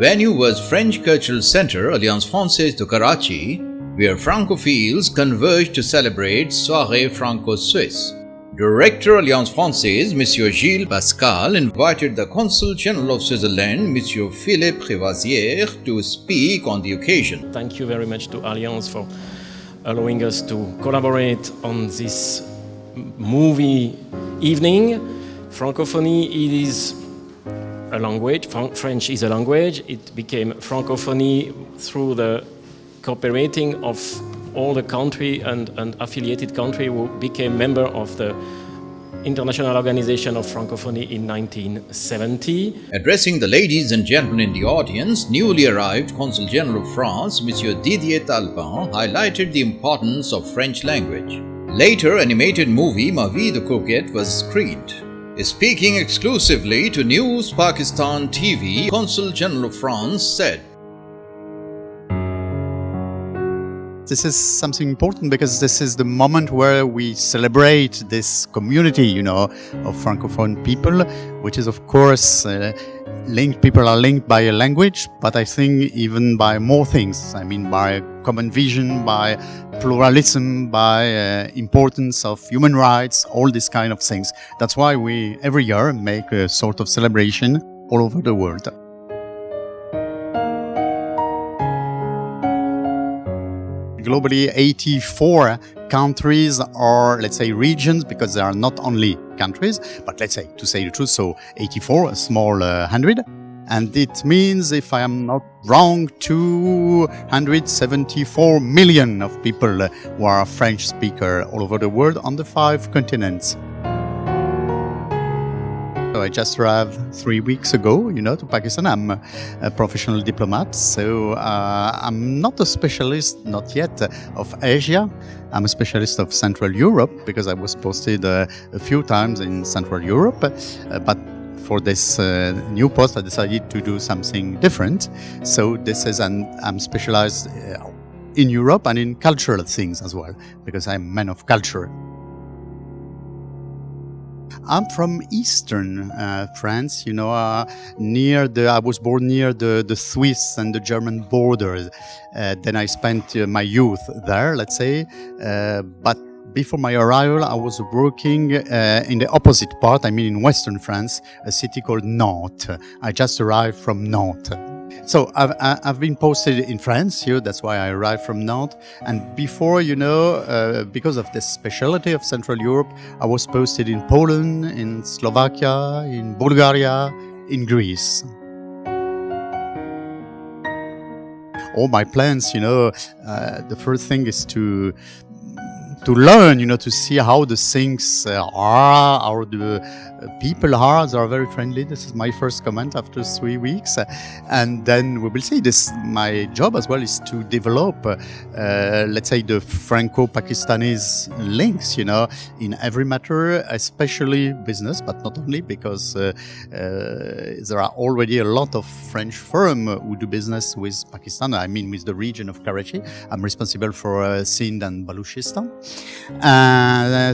venue was French Cultural Center, Alliance Française de Karachi, where francophiles converged to celebrate Soiree Franco-Swiss. Director Alliance Française, Monsieur Gilles, Pascal, invited the Consul General of Switzerland, Monsieur Philippe Crevoisier, to speak on the occasion. Thank you very much to Alliance for allowing us to collaborate on this movie evening. Francophony is a language, French is a language. It became Francophony through the cooperating of all the country and affiliated country who became member of the International Organization of Francophonie in 1970. Addressing the ladies and gentlemen in the audience, newly arrived Consul General of France, Monsieur Didier Talpin, highlighted the importance of French language. Later, animated movie Ma Vie de Coquette was screened. Speaking exclusively to News Pakistan TV, Consul General of France said, "This is something important because this is the moment where we celebrate this community, of Francophone people, which is of course linked. People are linked by a language, but I think even by more things. I mean, by common vision, by pluralism, by importance of human rights, all these kind of things. That's why we every year make a sort of celebration all over the world." Globally, 84 countries or, let's say, regions, because there are not only countries, but let's say, to say the truth, so 84, a small 100. And it means, if I am not wrong, 274 million of people who are French speaker all over the world on the 5 continents. So I just arrived 3 weeks ago, to Pakistan. I'm a professional diplomat, so I'm not a specialist, not yet, of Asia. I'm a specialist of Central Europe because I was posted a few times in Central Europe. But for this new post, I decided to do something different. So this is, I'm specialized in Europe and in cultural things as well, because I'm a man of culture. I'm from eastern France, I was born near the Swiss and the German borders. Then I spent my youth there, let's say. But before my arrival, I was working in the opposite part, in western France, a city called Nantes. I just arrived from Nantes. So I've been posted in France, that's why I arrived from Nantes. And before, because of the speciality of Central Europe, I was posted in Poland, in Slovakia, in Bulgaria, in Greece. All my plans, the first thing is to learn, to see how the things are, how the people are. They are very friendly. This is my first comment after 3 weeks. And then we will see. My job as well is to develop, let's say, the Franco-Pakistanis links, in every matter, especially business, but not only, because there are already a lot of French firms who do business with Pakistan. With the region of Karachi. I'm responsible for Sindh and Baluchistan.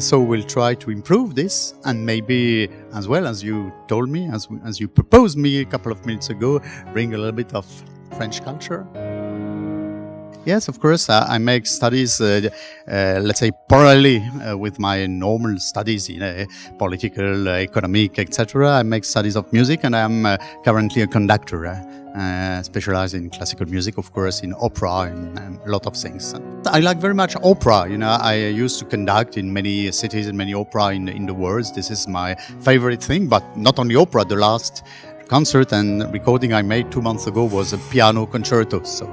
So we'll try to improve this, and maybe, as well as you told me, as you proposed me a couple of minutes ago, bring a little bit of French culture. Yes, of course. I make studies, let's say, parallelly with my normal studies, political, economic, etc. I make studies of music, and I'm currently a conductor, specialized in classical music, of course, in opera, and a lot of things. I like very much opera. I used to conduct in many cities and many opera in the world. This is my favorite thing, but not only opera. The last concert and recording I made 2 months ago was a piano concerto. So.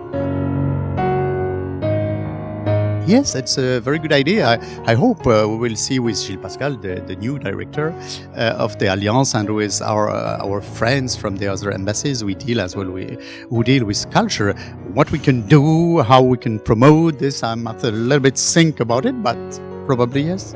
Yes, it's a very good idea. I hope we will see with Gilles Pascal, the new director of the Alliance, and with our friends from the other embassies we deal as well, who deal with culture, what we can do, how we can promote this. I'm at a little bit think about it, but probably yes.